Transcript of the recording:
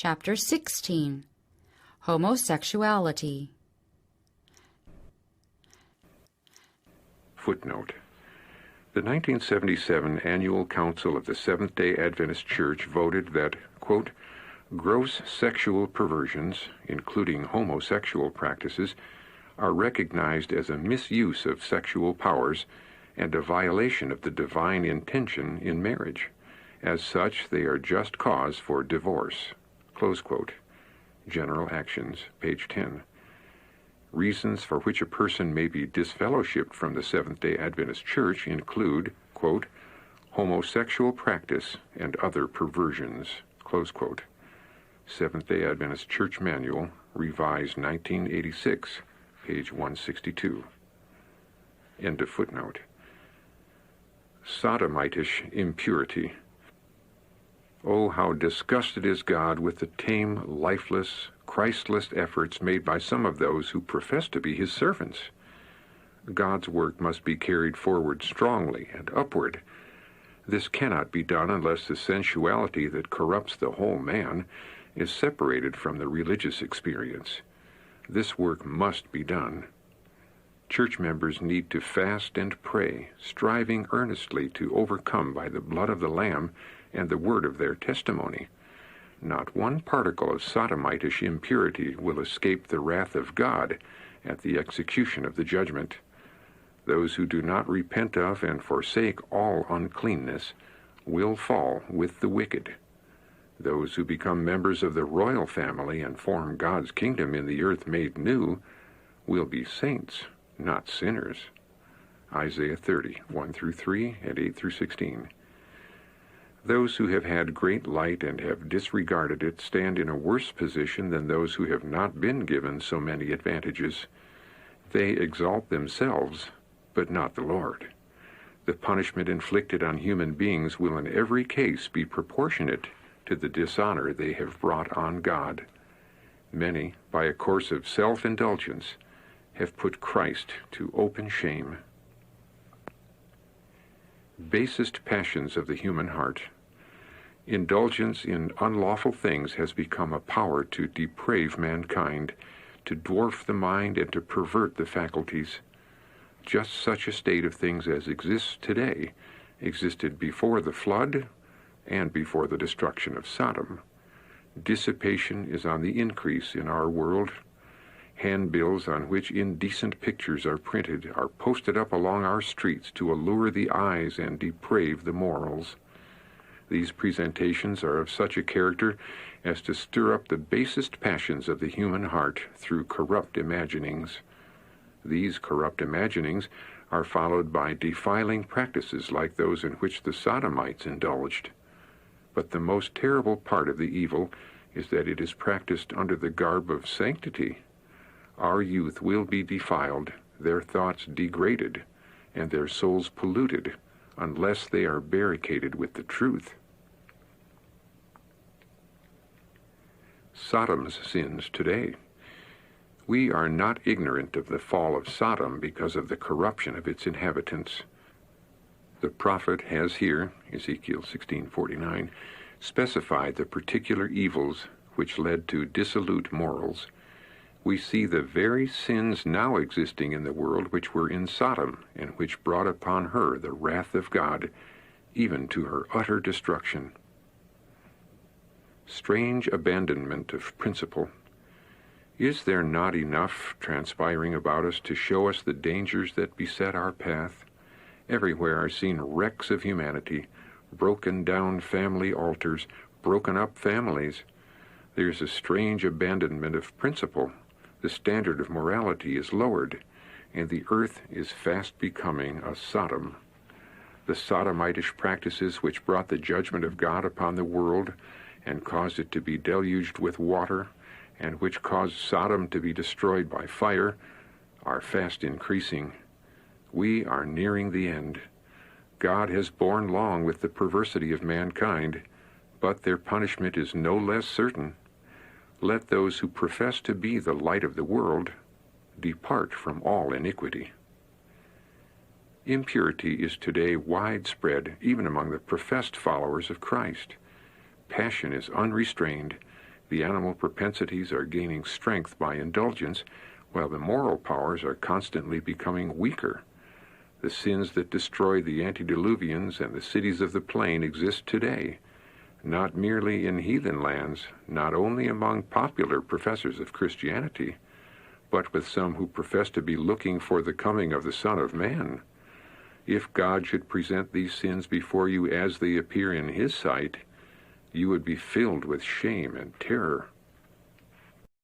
Chapter 16. Homosexuality. Footnote. The 1977 Annual Council of the Seventh-day Adventist Church voted that, quote, gross sexual perversions, including homosexual practices, are recognized as a misuse of sexual powers and a violation of the divine intention in marriage. As such, they are just cause for divorce. Close quote. General Actions, page 10. Reasons for which a person may be disfellowshipped from the Seventh-day Adventist Church include, quote, homosexual practice and other perversions, close quote. Seventh-day Adventist Church Manual, revised 1986, page 162. End of footnote. Sodomitish impurity. Oh, how disgusted is God with the tame, lifeless, Christless efforts made by some of those who profess to be his servants. God's work must be carried forward strongly and upward. This cannot be done unless the sensuality that corrupts the whole man is separated from the religious experience. This work must be done. Church members need to fast and pray, striving earnestly to overcome by the blood of the Lamb and the word of their testimony. Not one particle of sodomitish impurity will escape the wrath of God at the execution of the judgment. Those who do not repent of and forsake all uncleanness will fall with the wicked. Those who become members of the royal family and form God's kingdom in the earth made new will be saints, not sinners. Isaiah 30, 1-3 and 8-16. Those who have had great light and have disregarded it stand in a worse position than those who have not been given so many advantages. They exalt themselves, but not the Lord. The punishment inflicted on human beings will in every case be proportionate to the dishonor they have brought on God. Many, by a course of self-indulgence, have put Christ to open shame. Basest passions of the human heart. Indulgence in unlawful things has become a power to deprave mankind, to dwarf the mind, and to pervert the faculties. Just such a state of things as exists today existed before the flood and before the destruction of Sodom. Dissipation is on the increase in our world. Handbills on which indecent pictures are printed are posted up along our streets to allure the eyes and deprave the morals. These presentations are of such a character as to stir up the basest passions of the human heart through corrupt imaginings. These corrupt imaginings are followed by defiling practices like those in which the Sodomites indulged. But the most terrible part of the evil is that it is practiced under the garb of sanctity. Our youth will be defiled, their thoughts degraded, and their souls polluted, unless they are barricaded with the truth. Sodom's sins today. We are not ignorant of the fall of Sodom because of the corruption of its inhabitants. The prophet has here, Ezekiel 16:49, specified the particular evils which led to dissolute morals. We see the very sins now existing in the world which were in Sodom and which brought upon her the wrath of God, even to her utter destruction. Strange abandonment of principle. Is there not enough transpiring about us to show us the dangers that beset our path? Everywhere are seen wrecks of humanity, broken down family altars, broken up families. There's a strange abandonment of principle. The standard of morality is lowered, and the earth is fast becoming a Sodom. The Sodomitish practices which brought the judgment of God upon the world and caused it to be deluged with water, and which caused Sodom to be destroyed by fire, are fast increasing. We are nearing the end. God has borne long with the perversity of mankind, but their punishment is no less certain. Let those who profess to be the light of the world depart from all iniquity. Impurity is today widespread, even among the professed followers of Christ. Passion is unrestrained. The animal propensities are gaining strength by indulgence, while the moral powers are constantly becoming weaker. The sins that destroyed the antediluvians and the cities of the plain exist today, not merely in heathen lands, not only among popular professors of Christianity, but with some who profess to be looking for the coming of the Son of Man. If God should present these sins before you as they appear in His sight, you would be filled with shame and terror.